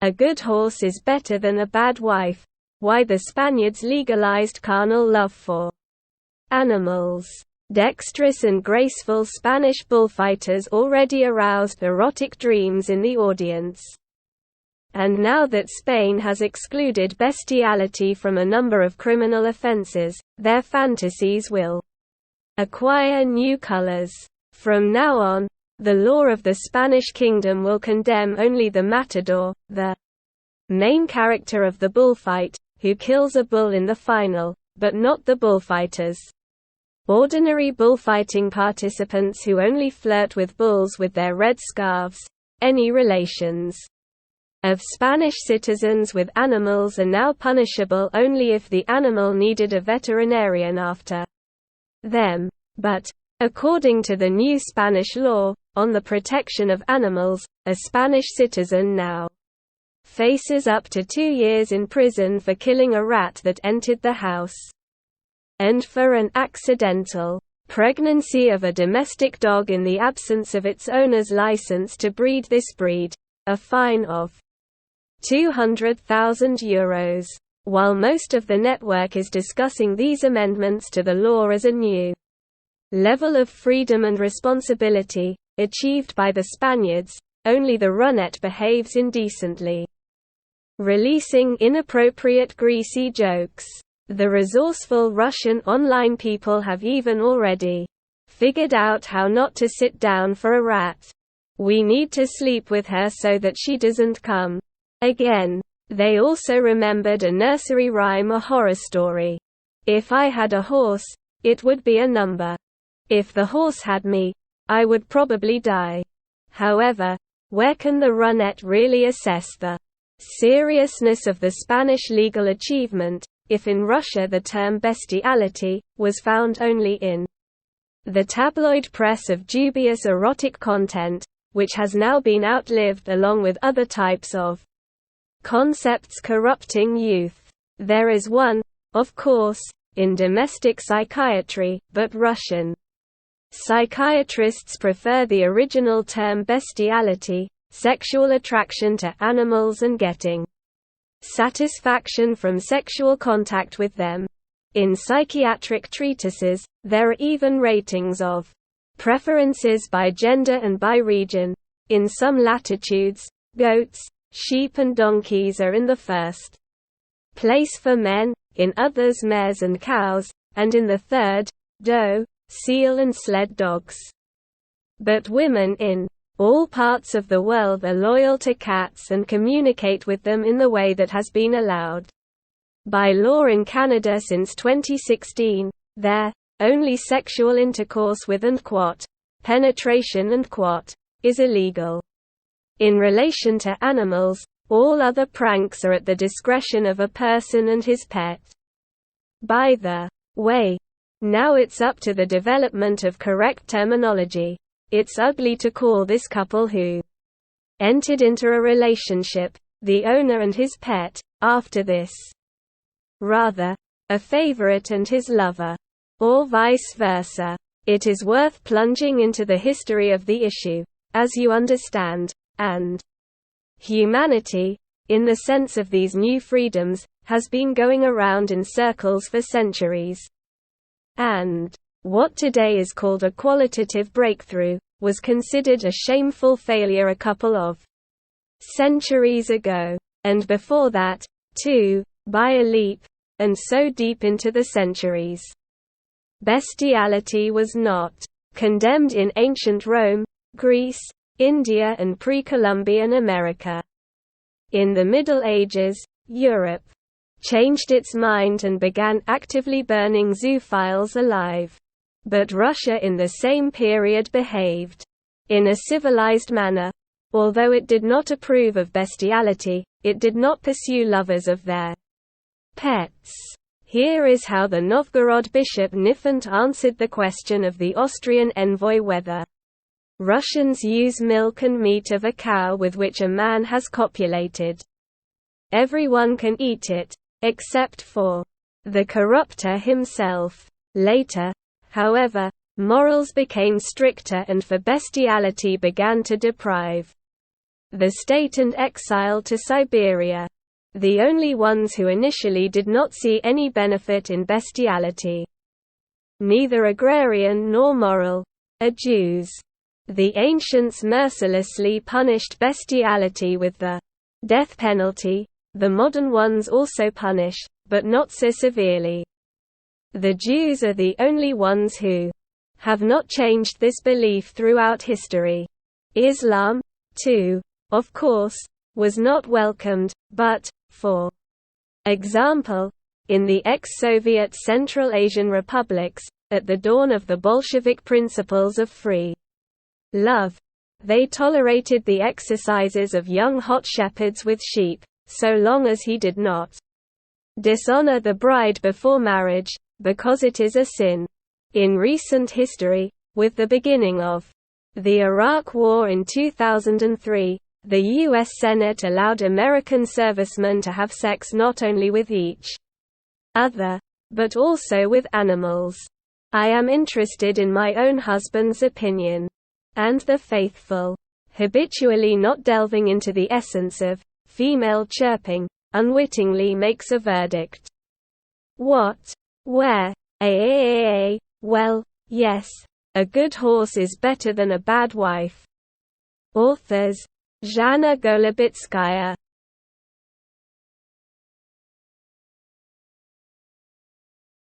A good horse is better than a bad wife. Why the Spaniards legalized carnal love for animals. Dexterous and graceful Spanish bullfighters already aroused erotic dreams in the audience. And now that Spain has excluded bestiality from a number of criminal offenses, their fantasies will acquire new colors. From now on, the law of the Spanish kingdom will condemn only the matador, the main character of the bullfight, who kills a bull in the final, but not the bullfighters. Ordinary bullfighting participants who only flirt with bulls with their red scarves. Any relations of Spanish citizens with animals are now punishable only if the animal needed a veterinarian after them. But, according to the new Spanish law on the protection of animals, a Spanish citizen now faces up to 2 years in prison for killing a rat that entered the house. And for an accidental pregnancy of a domestic dog in the absence of its owner's license to breed this breed, a fine of €200,000. While most of the network is discussing these amendments to the law as a new level of freedom and responsibility, achieved by the Spaniards, only the runette behaves indecently, releasing inappropriate greasy jokes. The resourceful Russian online people have even already figured out how not to sit down for a rat. We need to sleep with her so that she doesn't come again. They also remembered a nursery rhyme or horror story. If I had a horse, it would be a number. If the horse had me, I would probably die. However, where can the runette really assess the seriousness of the Spanish legal achievement, if in Russia the term bestiality was found only in the tabloid press of dubious erotic content, which has now been outlived along with other types of concepts corrupting youth? There is one, of course, in domestic psychiatry, but Russian psychiatrists prefer the original term bestiality, sexual attraction to animals and getting satisfaction from sexual contact with them. In psychiatric treatises, there are even ratings of preferences by gender and by region. In some latitudes, goats, sheep and donkeys are in the first place for men, in others mares and cows, and in the third, doe, seal and sled dogs. But women in all parts of the world are loyal to cats and communicate with them in the way that has been allowed by law in Canada since 2016. There, only sexual intercourse with and penetration and is illegal. In relation to animals, all other pranks are at the discretion of a person and his pet. By the way, now it's up to the development of correct terminology. It's ugly to call this couple who entered into a relationship, the owner and his pet, after this. Rather, a favorite and his lover. Or vice versa. It is worth plunging into the history of the issue, as you understand, and humanity, in the sense of these new freedoms, has been going around in circles for centuries. And what today is called a qualitative breakthrough, was considered a shameful failure a couple of centuries ago. And before that, too, by a leap, and so deep into the centuries. Bestiality was not condemned in ancient Rome, Greece, India and pre-Columbian America. In the Middle Ages, Europe changed its mind and began actively burning zoophiles alive. But Russia in the same period behaved in a civilized manner. Although it did not approve of bestiality, it did not pursue lovers of their pets. Here is how the Novgorod bishop Nifont answered the question of the Austrian envoy whether Russians use milk and meat of a cow with which a man has copulated. Everyone can eat it, except for the corrupter himself. Later, however, morals became stricter and for bestiality began to deprive the state and exile to Siberia. The only ones who initially did not see any benefit in bestiality. Neither agrarian nor moral. Jews. The ancients mercilessly punished bestiality with the death penalty. The modern ones also punish, but not so severely. The Jews are the only ones who have not changed this belief throughout history. Islam, too, of course, was not welcomed, but, for example, in the ex-Soviet Central Asian republics, at the dawn of the Bolshevik principles of free love, they tolerated the exercises of young hot shepherds with sheep, so long as he did not dishonor the bride before marriage, because it is a sin. In recent history, with the beginning of the Iraq War in 2003, the U.S. Senate allowed American servicemen to have sex not only with each other, but also with animals. I am interested in my own husband's opinion. And the faithful, habitually not delving into the essence of female chirping, unwittingly makes a verdict. What? Where? Well, yes. A good horse is better than a bad wife. Authors: Zhana Golubitskaya,